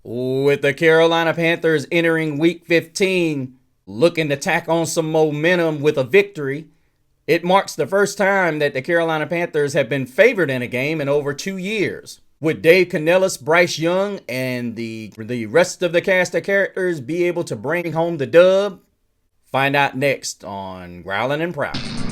With the Carolina Panthers entering week 15, looking to tack on some momentum with a victory, it marks the first time that the Carolina Panthers have been favored in a game in over 2 years. Would Dave Canellis, Bryce Young, and the rest of the cast of characters be able to bring home the dub? Find out next on Growlin' and Prowlin'.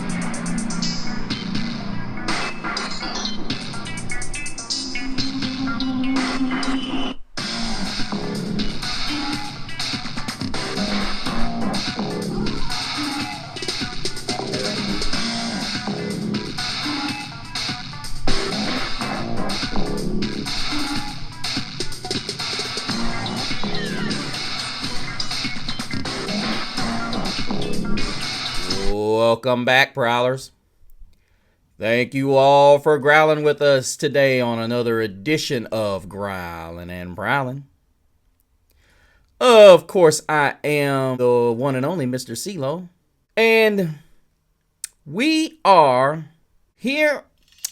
Welcome back, Prowlers. Thank you all for growling with us today on another edition of Growlin' and Prowlin'. Of course, I am the one and only Mr. CeeLo. And we are here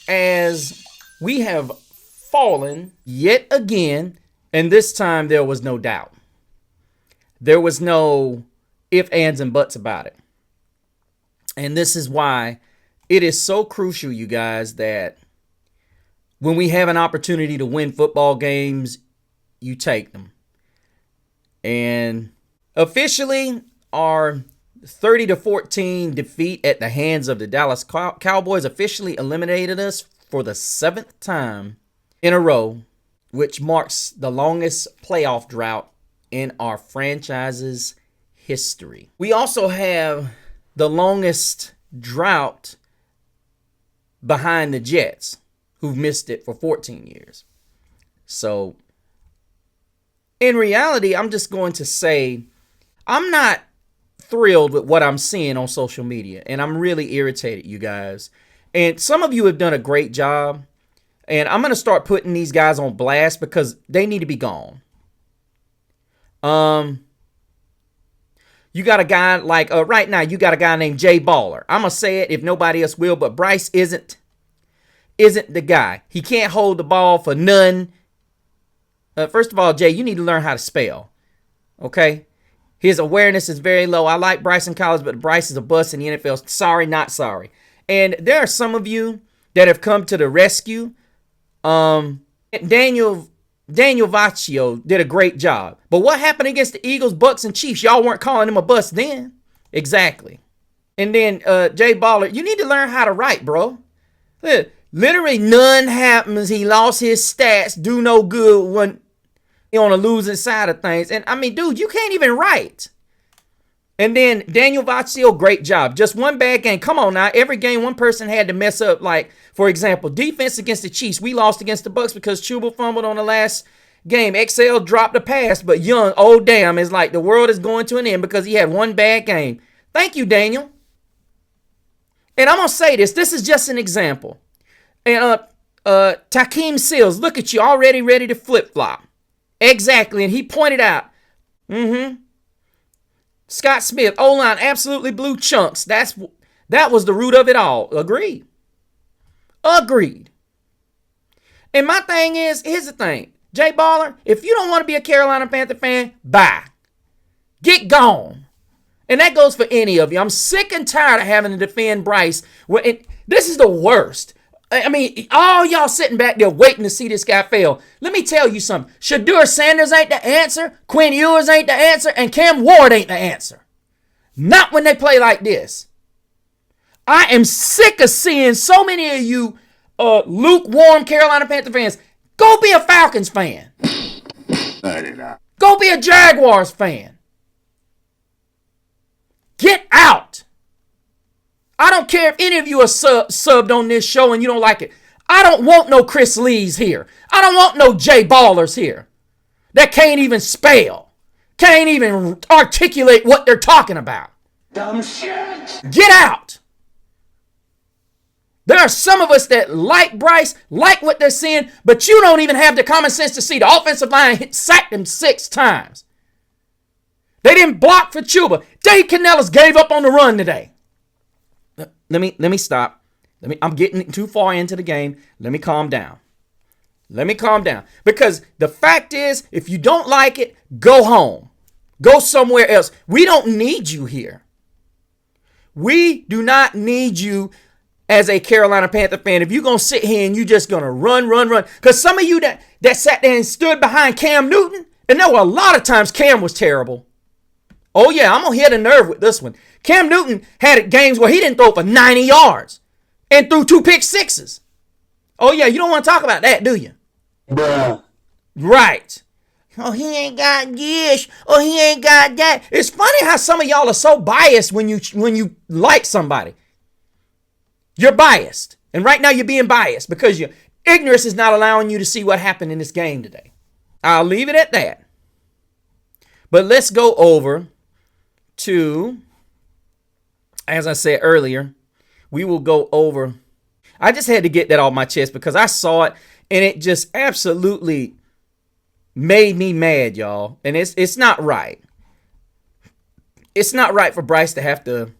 as we have fallen yet again. And this time there was no doubt. There was no ifs, ands, and buts about it. And this is why it is so crucial, you guys, that when we have an opportunity to win football games, you take them. And officially, our 30-14 defeat at the hands of the Dallas Cowboys officially eliminated us for the 7th time in a row, which marks the longest playoff drought in our franchise's history. We also have the longest drought behind the Jets, who've missed it for 14 years. So, in reality, I'm just going to say I'm not thrilled with what I'm seeing on social media, and I'm really irritated, you guys. And some of you have done a great job, and I'm going to start putting these guys on blast because they need to be gone. You got a guy like, right now, you got a guy named Jay Baller. I'm going to say it if nobody else will, but Bryce isn't the guy. He can't hold the ball for none. First of all, Jay, you need to learn how to spell. Okay? His awareness is very low. I like Bryce in college, but Bryce is a bust in the NFL. Sorry, not sorry. And there are some of you that have come to the rescue. Daniel Vaccio did a great job. But what happened against the Eagles, Bucks, and Chiefs? Y'all weren't calling him a bust then. Exactly. And then Jay Baller, you need to learn how to write, bro. Literally none happens. He lost his stats. Do no good when you're on the losing side of things. And I mean, dude, you can't even write. And then Daniel Vaccio, great job. Just one bad game. Come on now. Every game, one person had to mess up. Like, for example, defense against the Chiefs. We lost against the Bucks because Chuba fumbled on the last game. XL dropped the pass, but Young, oh damn, is like the world is going to an end because he had one bad game. Thank you, Daniel. And I'm going to say this. This is just an example. And Takeem Seals, look at you, already ready to flip-flop. Exactly, and he pointed out. Scott Smith, O-line absolutely blew chunks. That was the root of it all. Agreed. And my thing is, here's the thing. Jay Baller, if you don't want to be a Carolina Panther fan, bye. Get gone. And that goes for any of you. I'm sick and tired of having to defend Bryce. This is the worst. I mean, all y'all sitting back there waiting to see this guy fail. Let me tell you something. Shadur Sanders ain't the answer. Quinn Ewers ain't the answer. And Cam Ward ain't the answer. Not when they play like this. I am sick of seeing so many of you lukewarm Carolina Panther fans. Go be a Falcons fan. Go be a Jaguars fan. Get out. I don't care if any of you are subbed on this show and you don't like it. I don't want no Chris Lees here. I don't want no Jay Ballers here that can't even spell. Can't even articulate what they're talking about. Dumb shit. Get out. There are some of us that like Bryce, like what they're seeing, but you don't even have the common sense to see the offensive line sacked him 6 times. They didn't block for Chuba. Dave Canellis gave up on the run today. Let me stop. I'm getting too far into the game. Let me calm down. Let me calm down. Because the fact is, if you don't like it, go home. Go somewhere else. We don't need you here. We do not need you as a Carolina Panther fan. If you're going to sit here and you're just going to run. Because some of you that sat there and stood behind Cam Newton, and there were a lot of times Cam was terrible. Oh, yeah, I'm going to hit a nerve with this one. Cam Newton had games where he didn't throw for 90 yards and threw 2 pick sixes. Oh, yeah, you don't want to talk about that, do you? Bruh. Right. Oh, he ain't got this. Oh, he ain't got that. It's funny how some of y'all are so biased when you like somebody. You're biased. And right now you're being biased because your ignorance is not allowing you to see what happened in this game today. I'll leave it at that. But let's go over to, as I said earlier, we will go over. I just had to get that off my chest because I saw it and it just absolutely made me mad, y'all. And it's not right. It's not right for Bryce to have to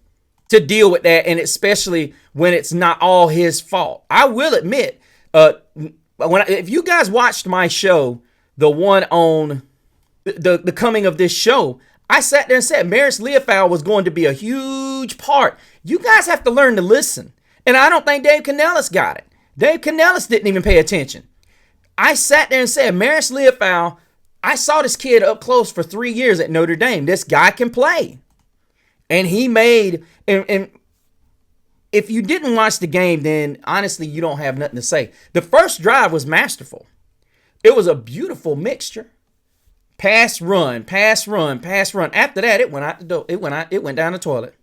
deal with that, and especially when it's not all his fault. I will admit, if you guys watched my show, the one on the coming of this show, I sat there and said Maris Leofau was going to be a huge part. You guys have to learn to listen. And I don't think Dave Canellis got it. Dave Canellis didn't even pay attention. I sat there and said, Maris Leofau, I saw this kid up close for 3 years at Notre Dame. This guy can play. And he made, and if you didn't watch the game, then honestly, you don't have nothing to say. The first drive was masterful. It was a beautiful mixture. Pass, run, pass, run, pass, run. After that, it went out the door. It went down the toilet.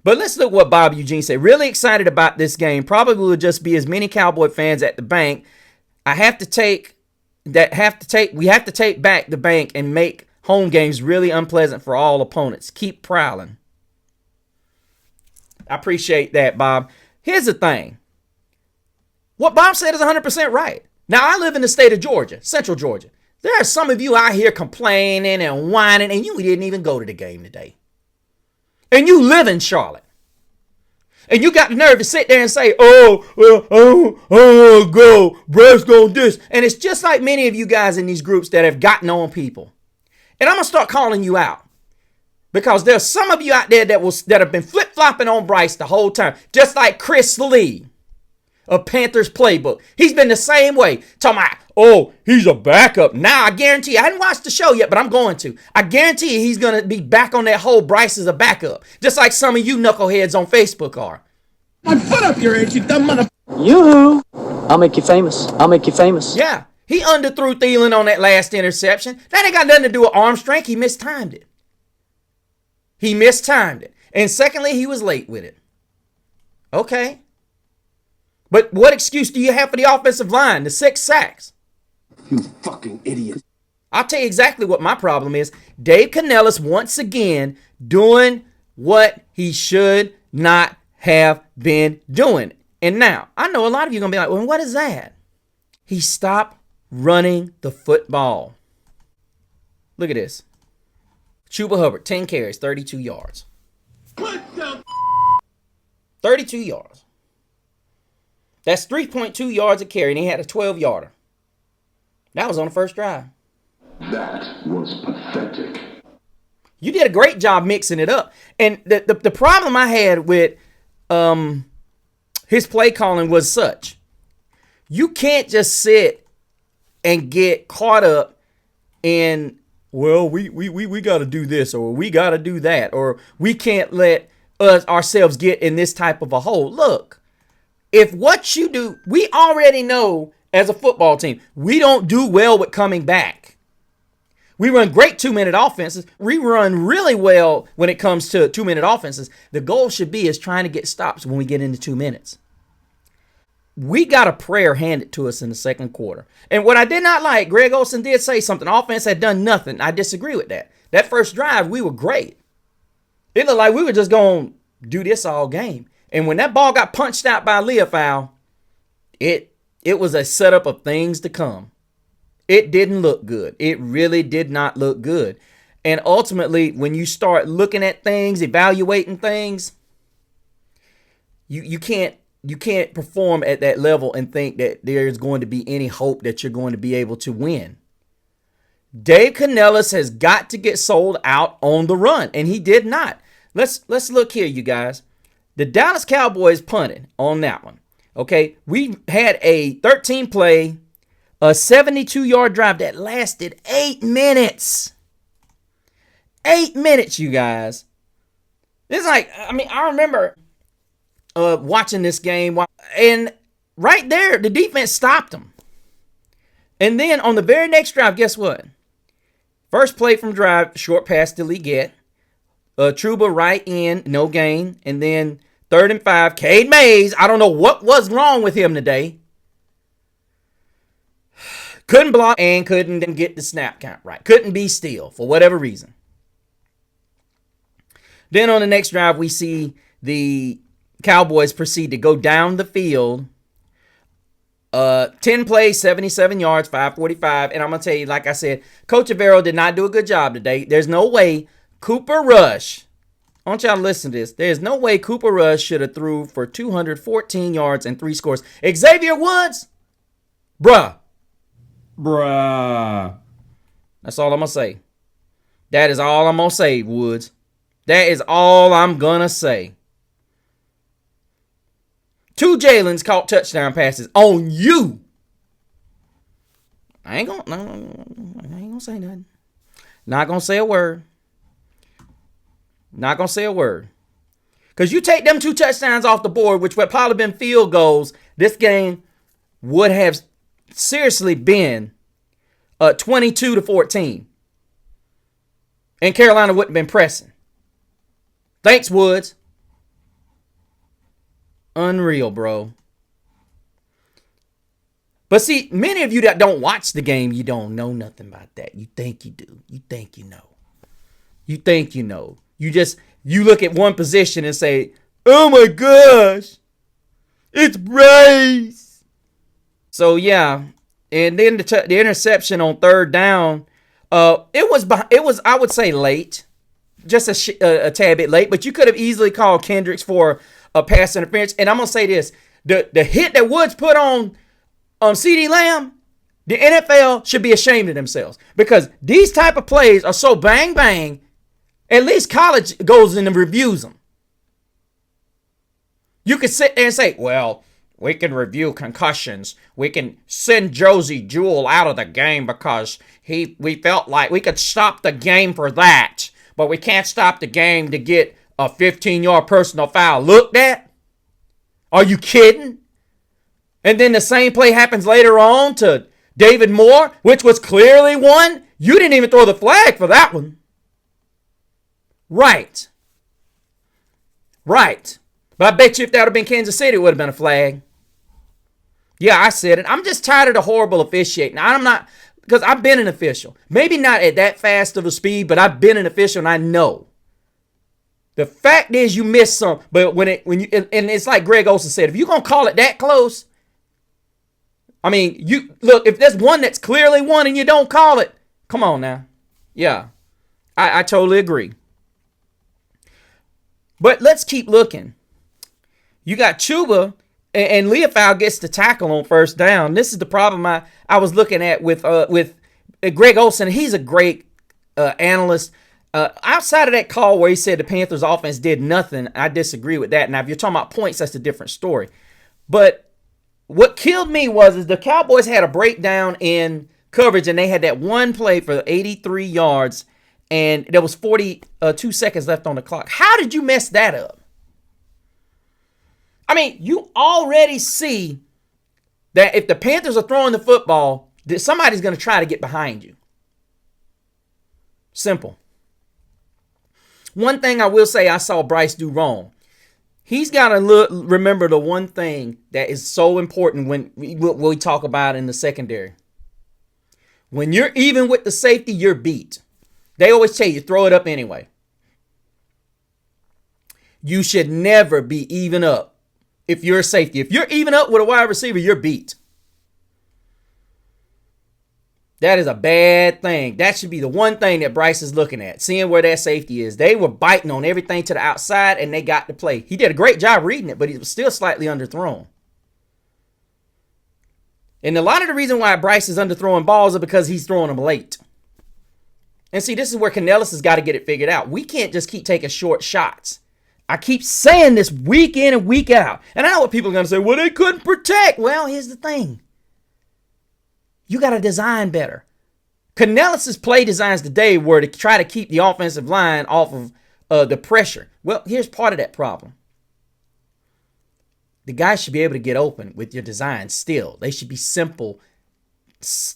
But let's look what Bob Eugene said. Really excited about this game. Probably will just be as many Cowboy fans at the bank. We have to take back the bank and make home games really unpleasant for all opponents. Keep prowling. I appreciate that, Bob. Here's the thing. What Bob said is 100% right. Now, I live in the state of Georgia, Central Georgia. There are some of you out here complaining and whining, and you didn't even go to the game today. And you live in Charlotte. And you got the nerve to sit there and say, oh, go, Bryce going this. And it's just like many of you guys in these groups that have gotten on people. And I'm going to start calling you out. Because there's some of you out there that have been flip-flopping on Bryce the whole time. Just like Chris Lee of Panthers Playbook. He's been the same way. Talking about, oh, he's a backup. Now, I guarantee you, I hadn't watched the show yet, but I'm going to. I guarantee you he's going to be back on that whole Bryce is a backup. Just like some of you knuckleheads on Facebook are. My foot up your edge, you dumb mother... Yoo-hoo. I'll make you famous. I'll make you famous. Yeah, he underthrew Thielen on that last interception. That ain't got nothing to do with arm strength. He mistimed it. And secondly, he was late with it. Okay. But what excuse do you have for the offensive line? The 6 sacks. You fucking idiot. I'll tell you exactly what my problem is. Dave Canellis, once again, doing what he should not have been doing. And now, I know a lot of you are going to be like, well, what is that? He stopped running the football. Look at this. Chuba Hubbard, 10 carries, 32 yards. 32 yards. That's 3.2 yards a carry, and he had a 12-yarder. That was on the first drive. That was pathetic. You did a great job mixing it up. And the problem I had with his play calling was such. You can't just sit and get caught up in, well, we got to do this, or we got to do that, or we can't let ourselves get in this type of a hole. Look, if what you do, we already know as a football team, we don't do well with coming back. We run great 2-minute offenses. We run really well when it comes to 2-minute offenses. The goal should be is trying to get stops when we get into 2 minutes. We got a prayer handed to us in the second quarter. And what I did not like, Greg Olsen did say something. Offense had done nothing. I disagree with that. That first drive, we were great. It looked like we were just going to do this all game. And when that ball got punched out by Leofau, it was a setup of things to come. It didn't look good. It really did not look good. And ultimately, when you start looking at things, evaluating things, you can't perform at that level and think that there's going to be any hope that you're going to be able to win. Dave Canellis has got to get sold out on the run, and he did not. Let's look here, you guys. The Dallas Cowboys punted on that one. Okay, we had a 13-play, a 72-yard drive that lasted 8 minutes. 8 minutes, you guys. It's like, I remember watching this game, and right there, the defense stopped them. And then on the very next drive, guess what? First play from drive, short pass to Leggett. Truba right in, no gain. And then 3rd and 5, Cade Mays. I don't know what was wrong with him today. Couldn't block and couldn't get the snap count right. Couldn't be still for whatever reason. Then on the next drive, we see the Cowboys proceed to go down the field. 10 plays, 77 yards, 545. And I'm going to tell you, like I said, Coach Avero did not do a good job today. There's no way Cooper Rush, I want y'all to listen to this. There's no way Cooper Rush should have threw for 214 yards and 3 scores. Xavier Woods, bruh. That's all I'm going to say. That is all I'm going to say, Woods. That is all I'm going to say. 2 Jalen's caught touchdown passes on you. I ain't gonna say nothing. Not gonna say a word. Not gonna say a word. Because you take them 2 touchdowns off the board, which would probably been field goals, this game would have seriously been 22-14. And Carolina wouldn't have been pressing. Thanks, Woods. Unreal, bro. But see, many of you that don't watch the game, you don't know nothing about that. You think you do. You think you know. You think you know. You look at one position and say, oh my gosh, it's Bryce. So yeah, and then the interception on 3rd down, it was I would say late, just a tad bit late, but you could have easily called Kendricks for a pass interference. And I'm going to say this. The hit that Woods put on CeeDee Lamb, the NFL should be ashamed of themselves. Because these type of plays are so bang, bang, at least college goes in and reviews them. You could sit there and say, well, we can review concussions. We can send Josie Jewell out of the game because we felt like we could stop the game for that. But we can't stop the game to get a 15-yard personal foul looked at? Are you kidding? And then the same play happens later on to David Moore, which was clearly one. You didn't even throw the flag for that one. Right. But I bet you if that would have been Kansas City, it would have been a flag. Yeah, I said it. I'm just tired of the horrible officiating. I'm not, because I've been an official. Maybe not at that fast of a speed, but I've been an official and I know. The fact is you miss some, but and it's like Greg Olsen said, if you're going to call it that close, you look, if there's one that's clearly one and you don't call it, come on now. Yeah, I totally agree. But let's keep looking. You got Chuba and Leofau gets the tackle on 1st down. This is the problem I was looking at with Greg Olsen. He's a great analyst. Outside of that call where he said the Panthers offense did nothing, I disagree with that. Now, if you're talking about points, that's a different story. But what killed me was the Cowboys had a breakdown in coverage, and they had that one play for 83 yards, and there was 42 seconds left on the clock. How did you mess that up? You already see that if the Panthers are throwing the football, that somebody's going to try to get behind you. Simple. One thing I will say I saw Bryce do wrong. He's got to remember the one thing that is so important when we talk about in the secondary. When you're even with the safety, you're beat. They always tell you, throw it up anyway. You should never be even up if you're a safety. If you're even up with a wide receiver, you're beat. That is a bad thing. That should be the one thing that Bryce is looking at, seeing where that safety is. They were biting on everything to the outside, and they got the play. He did a great job reading it, but he was still slightly underthrown. And a lot of the reason why Bryce is underthrowing balls are because he's throwing them late. And see, this is where Canellis has got to get it figured out. We can't just keep taking short shots. I keep saying this week in and week out. And I know what people are going to say, well, they couldn't protect. Well, here's the thing. You got to design better. Canellis' play designs today were to try to keep the offensive line off of the pressure. Well, here's part of that problem. The guys should be able to get open with your designs still. They should be simple.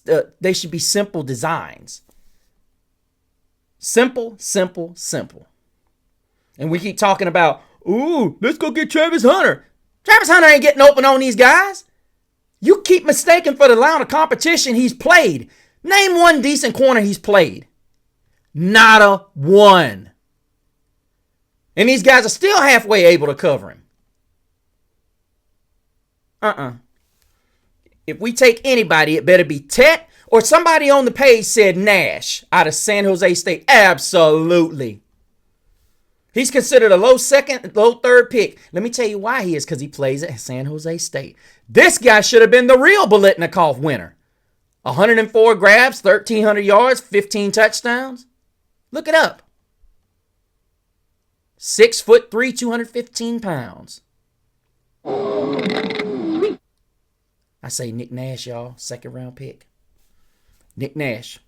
They should be simple designs. Simple, simple, simple. And we keep talking about, ooh, let's go get Travis Hunter. Travis Hunter ain't getting open on these guys. You keep mistaking for the amount of competition he's played. Name one decent corner he's played. Not a one. And these guys are still halfway able to cover him. If we take anybody, it better be Tet or somebody on the page said Nash out of San Jose State. Absolutely. He's considered a low second, low third pick. Let me tell you why he is, because he plays at San Jose State. This guy should have been the real Biletnikoff winner. 104 grabs, 1,300 yards, 15 touchdowns. Look it up. 6'3", 215 pounds. I say Nick Nash, y'all. Second round pick. Nick Nash.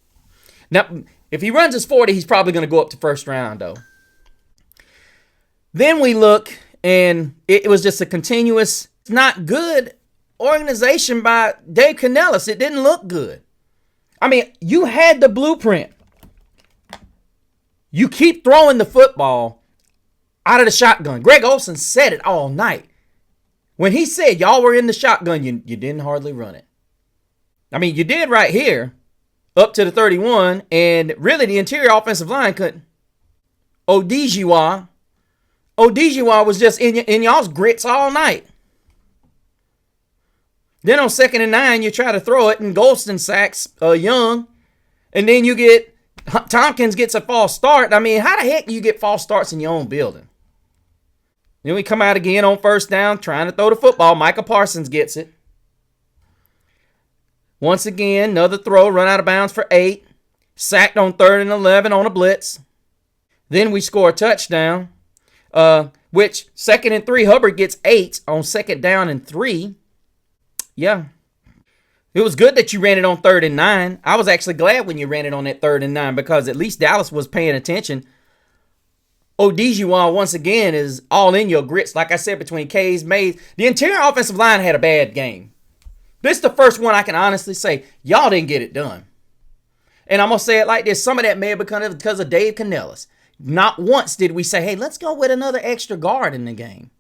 Now, if he runs his 40, he's probably going to go up to first round, though. Then we look, and it was just a continuous, not good organization by Dave Canellis. It didn't look good. I mean, you had the blueprint. You keep throwing the football out of the shotgun. Greg Olsen said it all night. When he said y'all were in the shotgun, you didn't hardly run it. I mean, you did right here, up to the 31, and really the interior offensive line couldn't. Odejiwa was just in y'all's grits all night. Then on 2nd and 9, you try to throw it, and Golston sacks Young, and then you get Tompkins gets a false start. I mean, how the heck do you get false starts in your own building? Then we come out again on first down, trying to throw the football. Micah Parsons gets it. Once again, another throw, run out of bounds for 8. Sacked on 3rd and 11 on a blitz. Then we score a touchdown, which 2nd and 3, Hubbard gets 8 on 2nd down and 3. Yeah. It was good that you ran it on 3rd and 9. I was actually glad when you ran it on that 3rd and 9 because at least Dallas was paying attention. Odejiwa, once again, is all in your grits. Like I said, between K's, Mays. The interior offensive line had a bad game. This is the first one I can honestly say, y'all didn't get it done. And I'm going to say it like this. Some of that may have become because of Dave Canellis. Not once did we say, hey, let's go with another extra guard in the game.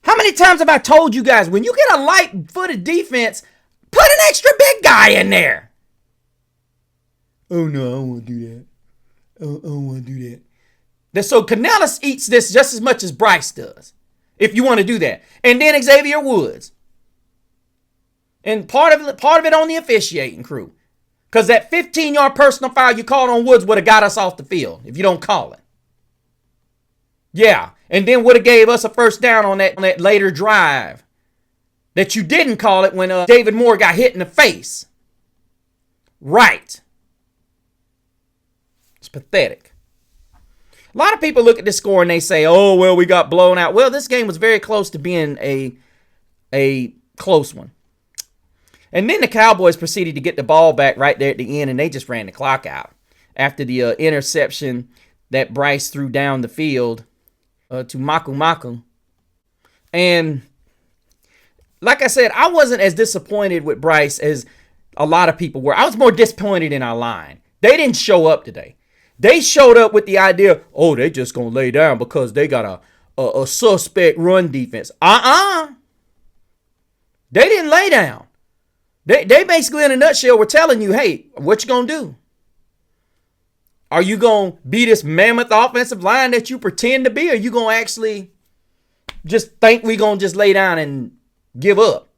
How many times have I told you guys, when you get a light-footed defense, put an extra big guy in there? Oh, no, I don't want to do that. I don't want to do that. So Canellis eats this just as much as Bryce does, if you want to do that. And then Xavier Woods. And part of it on the officiating crew. Because that 15-yard personal foul you called on Woods would have got us off the field if you don't call it. Yeah, and then would have gave us a first down on that later drive. That you didn't call it when David Moore got hit in the face. Right. It's pathetic. A lot of people look at this score and they say, oh, well, we got blown out. Well, this game was very close to being a close one. And then the Cowboys proceeded to get the ball back right there at the end, and they just ran the clock out after the interception that Bryce threw down the field to Maku. And like I said, I wasn't as disappointed with Bryce as a lot of people were. I was more disappointed in our line. They didn't show up today. They showed up with the idea, oh, they just going to lay down because they got a suspect run defense. They didn't lay down. They basically, in a nutshell, were telling you, hey, what you going to do? Are you going to be this mammoth offensive line that you pretend to be, or are you going to actually just think we're going to just lay down and give up?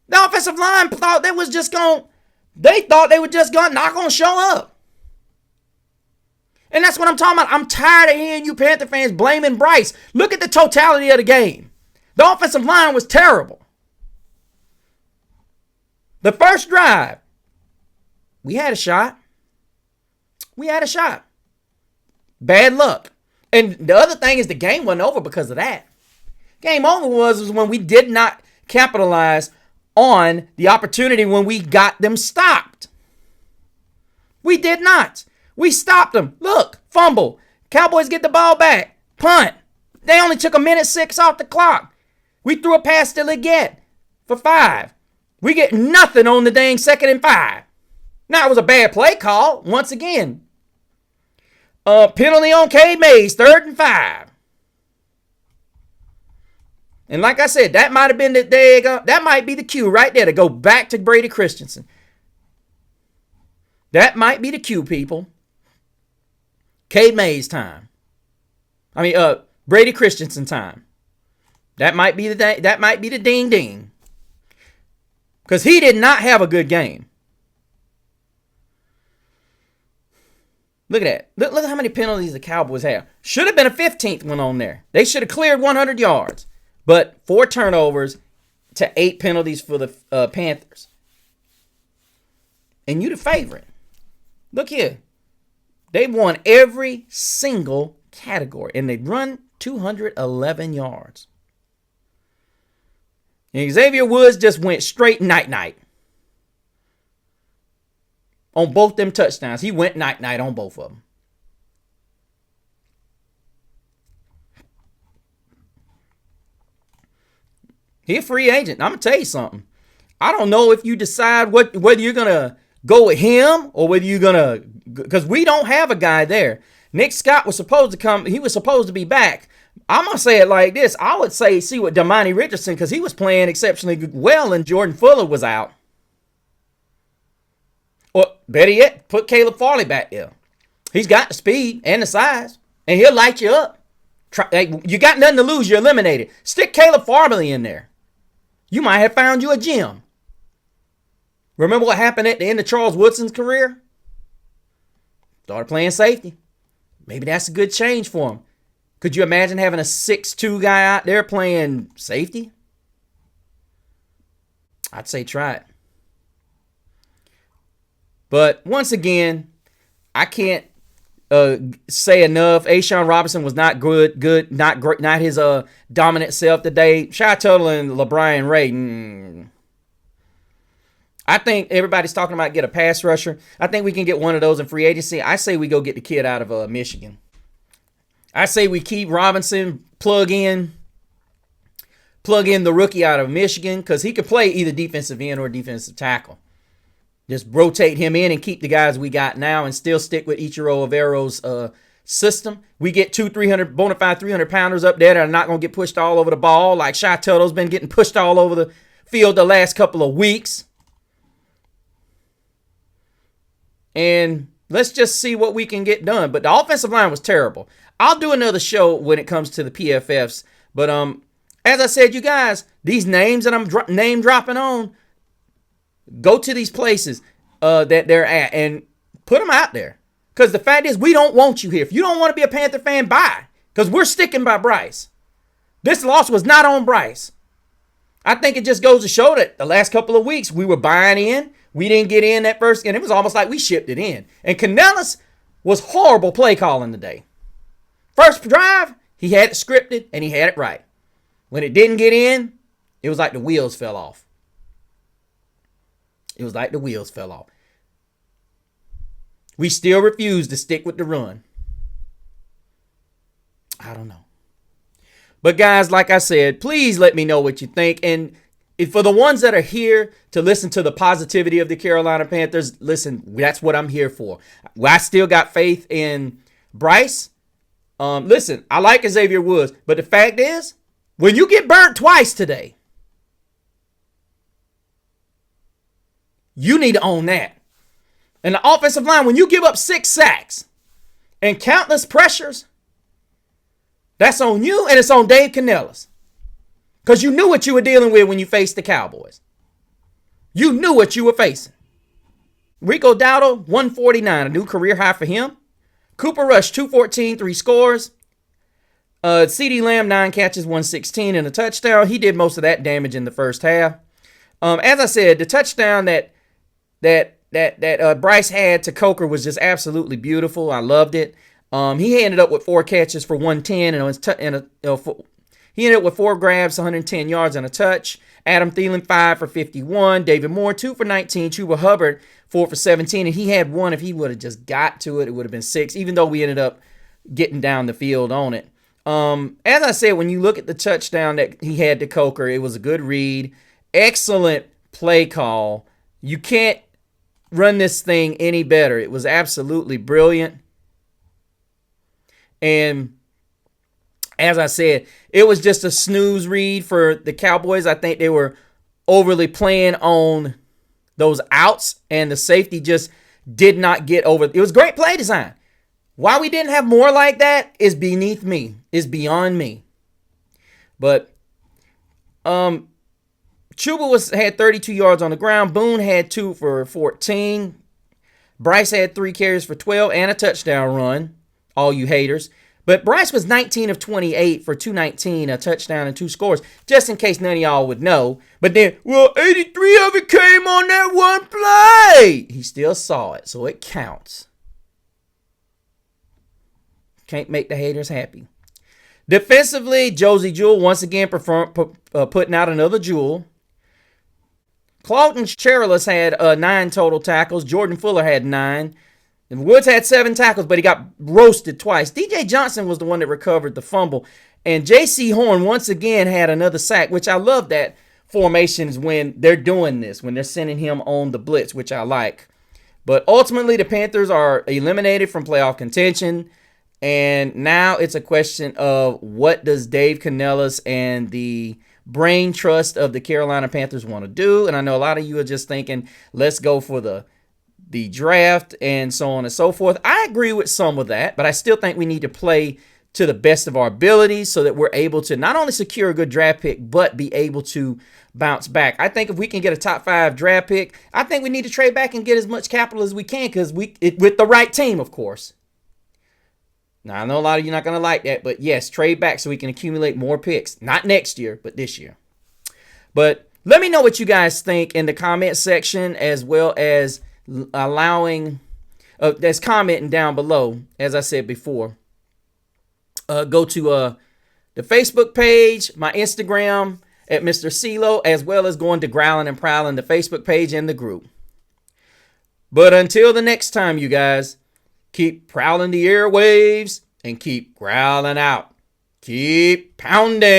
The offensive line thought they was just going to They thought they were just not going to show up. And that's what I'm talking about. I'm tired of hearing you Panther fans blaming Bryce. Look at the totality of the game. The offensive line was terrible. The first drive, we had a shot. Bad luck. And the other thing is the game wasn't over because of that. Game over was when we did not capitalize on the opportunity when we got them stopped. We did not. We stopped them. Look, fumble. Cowboys get the ball back. Punt. They only took 1:06 off the clock. We threw a pass to Leggett for 5. We get nothing on the dang 2nd and 5. Now, it was a bad play call once again. Penalty on Cade Mays, 3rd and 5. And like I said, that might have been that might be the cue right there to go back to Brady Christensen. That might be the cue, people. Cade Mays time. Brady Christensen time. That might be the ding ding. Because he did not have a good game. Look at that. Look at how many penalties the Cowboys have. Should have been a 15th one on there. They should have cleared 100 yards. But 4 turnovers to 8 penalties for the Panthers. And you the favorite. Look here. They won every single category. And they run 211 yards. And Xavier Woods just went straight night-night. On both them touchdowns. He went night-night on both of them. He a free agent. I'm going to tell you something. I don't know if you decide whether you're going to go with him or whether you're going to... Because we don't have a guy there. Nick Scott was supposed to come. He was supposed to be back. I'm going to say it like this. I would say see what Damani Richardson, because he was playing exceptionally well and Jordan Fuller was out. Or better yet, put Caleb Farley back there. He's got the speed and the size, and he'll light you up. You got nothing to lose. You're eliminated. Stick Caleb Farley in there. You might have found you a gem. Remember what happened at the end of Charles Woodson's career? Started playing safety. Maybe that's a good change for him. Could you imagine having a 6'2" guy out there playing safety? I'd say try it. But once again, I can't say enough. A'Shawn Robinson was not good, not great, not his dominant self today. Shy Tuttle and LeBron Ray. I think everybody's talking about get a pass rusher. I think we can get one of those in free agency. I say we go get the kid out of Michigan. I say we keep Robinson, plug in the rookie out of Michigan, because he could play either defensive end or defensive tackle. Just rotate him in and keep the guys we got now and still stick with Ichiro Avero's system. We get 300 bona fide 300-pounders up there that are not going to get pushed all over the ball, like Shy Tuttle's been getting pushed all over the field the last couple of weeks. And let's just see what we can get done. But the offensive line was terrible. I'll do another show when it comes to the PFFs. But as I said, you guys, these names that I'm name dropping on, go to these places that they're at and put them out there. Because the fact is, we don't want you here. If you don't want to be a Panther fan, bye. Because we're sticking by Bryce. This loss was not on Bryce. I think it just goes to show that the last couple of weeks we were buying in. We didn't get in that first, and it was almost like we shipped it in. And Canellis was horrible play calling today. First drive, he had it scripted, and he had it right. When it didn't get in, it was like the wheels fell off. We still refuse to stick with the run. I don't know. But guys, like I said, please let me know what you think. And for the ones that are here to listen to the positivity of the Carolina Panthers, listen, that's what I'm here for. I still got faith in Bryce. Listen, I like Xavier Woods, but the fact is, when you get burnt twice today, you need to own that. And the offensive line, when you give up 6 sacks and countless pressures, that's on you and it's on Dave Canellis. Because you knew what you were dealing with when you faced the Cowboys. You knew what you were facing. Rico Dowdle, 149, a new career high for him. Cooper Rush, 214, 3 scores. CeeDee Lamb, 9 catches, 116, and a touchdown. He did most of that damage in the first half. As I said, the touchdown that Bryce had to Coker was just absolutely beautiful. I loved it. He ended up with 4 catches for 110, he ended up with 4 grabs, 110 yards, and a touch. Adam Thielen, 5 for 51. David Moore, 2 for 19. Chuba Hubbard, 4 for 17. And he had 1. If he would have just got to it, it would have been 6, even though we ended up getting down the field on it. As I said, when you look at the touchdown that he had to Coker, it was a good read. Excellent play call. You can't run this thing any better. It was absolutely brilliant. And as I said, it was just a snooze read for the Cowboys. I think they were overly playing on those outs, and the safety just did not get over. It was great play design. Why we didn't have more like that is beneath me. Is beyond me. But Chuba had 32 yards on the ground. Boone had 2 for 14. Bryce had 3 carries for 12 and a touchdown run. All you haters. But Bryce was 19 of 28 for 219, a touchdown and 2 scores, just in case none of y'all would know. But then, 83 of it came on that one play. He still saw it, so it counts. Can't make the haters happy. Defensively, Josie Jewell once again putting out another jewel. Clauton Cherilus had 9 total tackles. Jordan Fuller had 9. And Woods had 7 tackles, but he got roasted twice. DJ Johnson was the one that recovered the fumble. And J.C. Horn once again had another sack, which I love that formations when they're doing this, when they're sending him on the blitz, which I like. But ultimately, the Panthers are eliminated from playoff contention. And now it's a question of what does Dave Canellis and the brain trust of the Carolina Panthers want to do. And I know a lot of you are just thinking, let's go for the draft and so on and so forth. I agree with some of that, but I still think we need to play to the best of our abilities so that we're able to not only secure a good draft pick, but be able to bounce back. I think if we can get a top 5 draft pick, I think we need to trade back and get as much capital as we can with the right team, of course. Now, I know a lot of you are not going to like that, but yes, trade back so we can accumulate more picks. Not next year, but this year. But let me know what you guys think in the comment section, as well as there's commenting down below. As I said before, go to the Facebook page, my Instagram at Mr. CeeLo, as well as going to Growling and Prowling, the Facebook page and the group. But until the next time, you guys, keep prowling the airwaves and keep growling out. Keep pounding.